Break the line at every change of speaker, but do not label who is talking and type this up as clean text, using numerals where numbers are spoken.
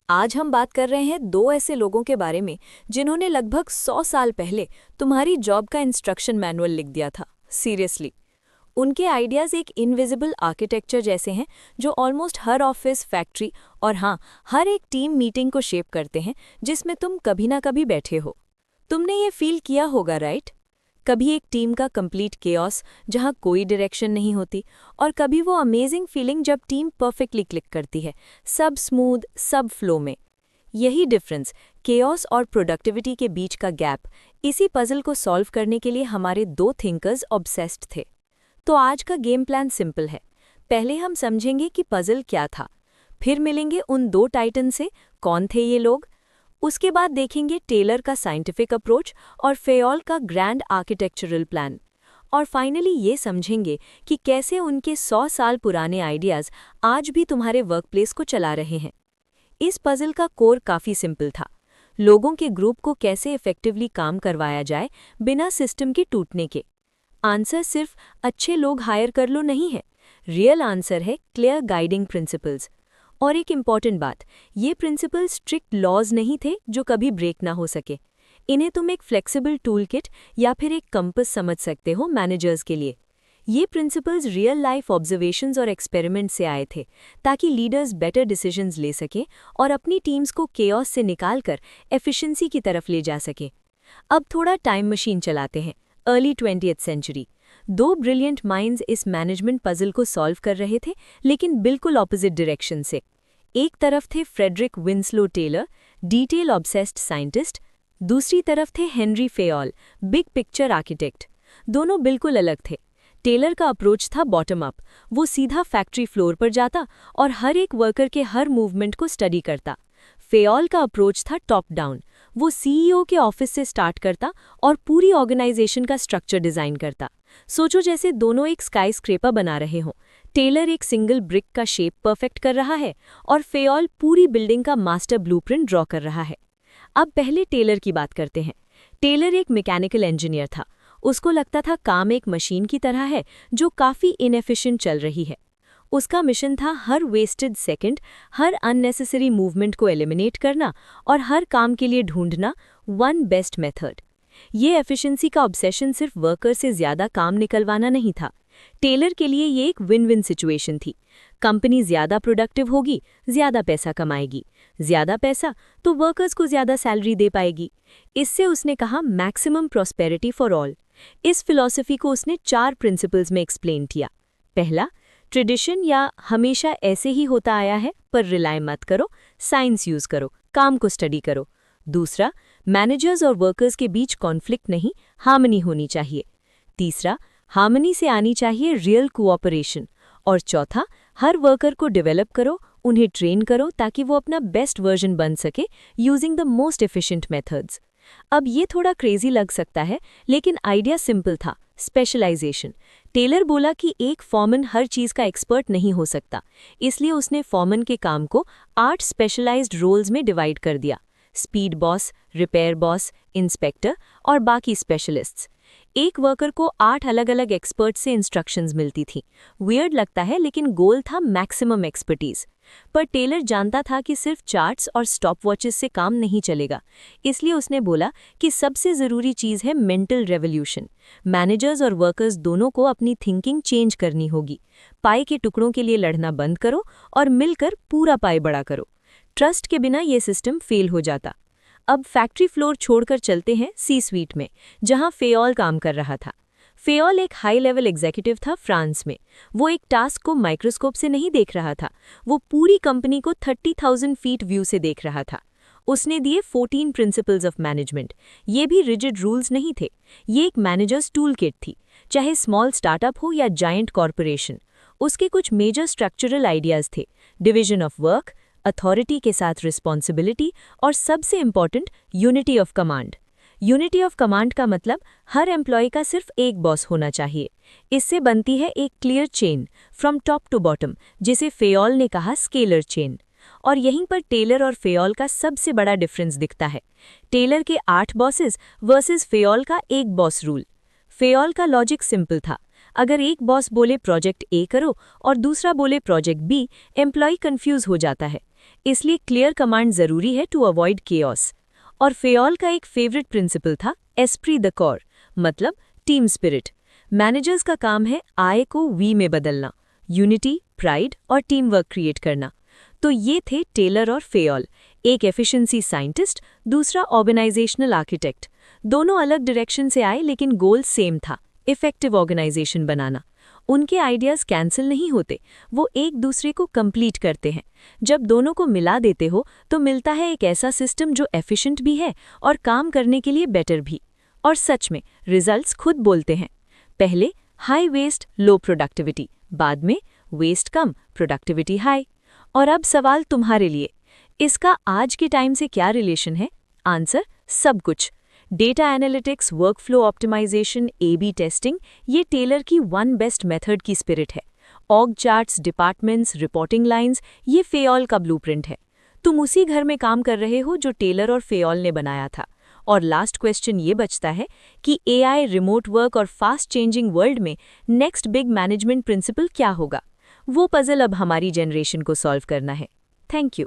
आज हम बात कर रहे हैं दो ऐसे लोगों के बारे में जिन्होंने लगभग 100 साल पहले तुम्हारी जॉब का इंस्ट्रक्शन मैनुअल लिख दिया था। सीरियसली, उनके आइडियाज़ एक इनविजिबल आर्किटेक्चर जैसे हैं जो ऑलमोस्ट हर ऑफिस, फैक्ट्री और हाँ, हर एक टीम मीटिंग को शेप करते हैं जिसमें तुम कभी ना कभी बैठे हो। तुमने ये फील किया होगा, राइट? कभी एक टीम का कंप्लीट केओस जहां कोई डायरेक्शन नहीं होती, और कभी वो अमेजिंग फीलिंग जब टीम परफेक्टली क्लिक करती है, सब स्मूथ, सब फ्लो में। यही डिफरेंस, केओस और प्रोडक्टिविटी के बीच का गैप, इसी पजल को सॉल्व करने के लिए हमारे दो थिंकर्स ऑब्सेस्ड थे। तो आज का गेम प्लान सिंपल है। पहले हम समझेंगे कि पजल क्या था, फिर मिलेंगे उन दो टाइटन से, कौन थे ये लोग। उसके बाद देखेंगे टेलर का साइंटिफिक अप्रोच और फेयोल का ग्रैंड आर्किटेक्चरल प्लान। और फाइनली ये समझेंगे कि कैसे उनके 100 साल पुराने आइडियाज़ आज भी तुम्हारे वर्कप्लेस को चला रहे हैं। इस पजल का कोर काफ़ी सिंपल था। लोगों के ग्रुप को कैसे इफेक्टिवली काम करवाया जाए बिना सिस्टम के टूटने के। आंसर सिर्फ अच्छे लोग हायर कर लो नहीं है। रियल आंसर है क्लियर गाइडिंग प्रिंसिपल्स। और एक इम्पॉर्टेंट बात, ये प्रिंसिपल स्ट्रिक्ट लॉज नहीं थे जो कभी ब्रेक ना हो सके। इन्हें तुम एक फ्लेक्सिबल टूल किट या फिर एक कंपस समझ सकते हो मैनेजर्स के लिए। ये प्रिंसिपल्स रियल लाइफ ऑब्जर्वेशंस और एक्सपेरिमेंट से आए थे, ताकि लीडर्स बेटर डिसीजंस ले सकें और अपनी टीम्स को केओस से निकालकर एफिशिएंसी की तरफ ले जा सकें। अब थोड़ा टाइम मशीन चलाते हैं, अर्ली 20th सेंचुरी। दो ब्रिलियंट माइंड्स इस मैनेजमेंट पजल को सॉल्व कर रहे थे, लेकिन बिल्कुल ऑपोजिट डायरेक्शन से। एक तरफ थे Frederick Winslow Taylor, detail obsessed scientist. दूसरी तरफ थे Henry Fayol, big picture architect. दोनों बिल्कुल अलग थे। टेलर का अप्रोच था बॉटम अप, वो सीधा फैक्ट्री फ्लोर पर जाता और हर एक वर्कर के हर मूवमेंट को स्टडी करता। फेयोल का अप्रोच था टॉप डाउन, वो सीईओ के ऑफिस से स्टार्ट करता और पूरी ऑर्गेनाइजेशन का स्ट्रक्चर डिजाइन करता। सोचो जैसे दोनों एक स्काई स्क्रेपर बना रहे हों। टेलर एक सिंगल ब्रिक का शेप परफेक्ट कर रहा है और फेयोल पूरी बिल्डिंग का मास्टर ब्लूप्रिंट ड्रॉ कर रहा है। अब पहले टेलर की बात करते हैं। टेलर एक मैकेनिकल इंजीनियर था। उसको लगता था काम एक मशीन की तरह है जो काफ़ी इनएफिशिएंट चल रही है। उसका मिशन था हर वेस्टेड सेकंड, हर अननेसेसरी मूवमेंट को एलिमिनेट करना और हर काम के लिए ढूंढना वन बेस्ट मेथड। ये एफिशिएंसी का ऑब्सेशन सिर्फ वर्कर से ज़्यादा काम निकलवाना नहीं था। टेलर के लिए ये एक विन विन सिचुएशन थी। कंपनी ज़्यादा प्रोडक्टिव होगी, ज़्यादा पैसा कमाएगी। ज़्यादा पैसा तो वर्कर्स को ज़्यादा सैलरी दे पाएगी। इससे उसने कहा मैक्सिमम प्रॉस्पेरिटी फॉर ऑल। इस फिलॉसफी को उसने 4 प्रिंसिपल्स में एक्सप्लेन किया। पहला, ट्रेडिशन या हमेशा ऐसे ही होता आया है पर रिलाय मत करो, साइंस यूज़ करो, काम को स्टडी करो। दूसरा, मैनेजर्स और वर्कर्स के बीच कॉन्फ्लिक्ट नहीं, हार्मनी होनी चाहिए। तीसरा, हार्मनी से आनी चाहिए रियल कोऑपरेशन। और चौथा, हर वर्कर को डेवलप करो, उन्हें ट्रेन करो ताकि वो अपना बेस्ट वर्जन बन सके using the most efficient methods. अब ये थोड़ा क्रेजी लग सकता है, लेकिन आइडिया सिंपल था, स्पेशलाइजेशन। टेलर बोला कि एक फॉरमैन हर चीज़ का एक्सपर्ट नहीं हो सकता, इसलिए उसने फॉरमैन के काम को 8 स्पेशलाइज्ड रोल्स में डिवाइड कर दिया। Speed boss, repair boss, inspector और बाकी स्पेशलिस्ट्स। एक वर्कर को 8 अलग अलग एक्सपर्ट से इंस्ट्रक्शंस मिलती थी। वियर्ड लगता है, लेकिन गोल था मैक्सिमम एक्सपर्टीज। पर टेलर जानता था कि सिर्फ चार्ट्स और स्टॉप वॉचेस से काम नहीं चलेगा, इसलिए उसने बोला कि सबसे ज़रूरी चीज़ है मेंटल रेवोल्यूशन। मैनेजर्स और वर्कर्स दोनों को अपनी थिंकिंग चेंज करनी होगी। पाई के टुकड़ों के लिए लड़ना बंद करो और मिलकर पूरा पाई बड़ा करो। ट्रस्ट के बिना ये सिस्टम फेल हो जाता। अब फैक्ट्री फ्लोर छोड़कर चलते हैं सी स्वीट में, जहां फेयोल काम कर रहा था। फेयोल एक हाई लेवल एग्जीक्यूटिव था फ्रांस में। वो एक टास्क को माइक्रोस्कोप से नहीं देख रहा था, वो पूरी कंपनी को 30,000 फीट व्यू से देख रहा था। उसने दिए 14 प्रिंसिपल्स ऑफ मैनेजमेंट। ये भी रिजिड रूल्स नहीं थे, ये एक मैनेजर्स टूल किट थी, चाहे स्मॉल स्टार्टअप हो या जायंट कॉरपोरेशन। उसके कुछ मेजर स्ट्रक्चरल आइडियाज़ थे, डिवीजन ऑफ वर्क, अथॉरिटी के साथ रिस्पॉन्सिबिलिटी और सबसे important, unity of command. Unity of command का मतलब हर एम्प्लॉय का सिर्फ एक बॉस होना चाहिए। इससे बनती है एक clear chain from top to bottom, जिसे फेयोल ने कहा स्केलर चेन। और यहीं पर टेलर और फेयोल का सबसे बड़ा डिफरेंस दिखता है। टेलर के 8 बॉसेस वर्सेस फेयोल का एक बॉस रूल। फेयोल का लॉजिक सिंपल था, अगर एक बॉस बोले प्रोजेक्ट ए करो और दूसरा बोले प्रोजेक्ट बी, एम्प्लॉय कंफ्यूज हो जाता है। इसलिए क्लियर कमांड ज़रूरी है टू अवॉइड केओस। और फेयोल का एक फेवरेट प्रिंसिपल था एस्प्री द कॉर, मतलब टीम स्पिरिट। मैनेजर्स का काम है आई को वी में बदलना, यूनिटी, प्राइड और टीम वर्क क्रिएट करना। तो ये थे टेलर और फेयोल, एक एफिशिएंसी साइंटिस्ट, दूसरा ऑर्गेनाइजेशनल आर्किटेक्ट। दोनों अलग डायरेक्शन से आए लेकिन गोल सेम था, इफेक्टिव ऑर्गेनाइजेशन बनाना। उनके आइडियाज़ कैंसिल नहीं होते, वो एक दूसरे को कंप्लीट करते हैं। जब दोनों को मिला देते हो तो मिलता है एक ऐसा सिस्टम जो एफिशिएंट भी है और काम करने के लिए बेटर भी। और सच में रिजल्ट्स खुद बोलते हैं। पहले हाई वेस्ट लो प्रोडक्टिविटी, बाद में वेस्ट कम प्रोडक्टिविटी हाई। और अब सवाल तुम्हारे लिए, इसका आज के टाइम से क्या रिलेशन है? आंसर सब कुछ। Data analytics, workflow optimisation, A B testing, ये टेलर की वन बेस्ट मेथड की स्पिरिट है। Org charts, departments, reporting lines, ये फेयोल का ब्लूप्रिंट है। तुम उसी घर में काम कर रहे हो जो टेलर और फेयोल ने बनाया था। और लास्ट क्वेश्चन ये बचता है कि एआई, रिमोट वर्क और फास्ट चेंजिंग वर्ल्ड में नेक्स्ट बिग मैनेजमेंट प्रिंसिपल क्या होगा? वो पजल अब हमारी जनरेशन को सॉल्व करना है। Thank you.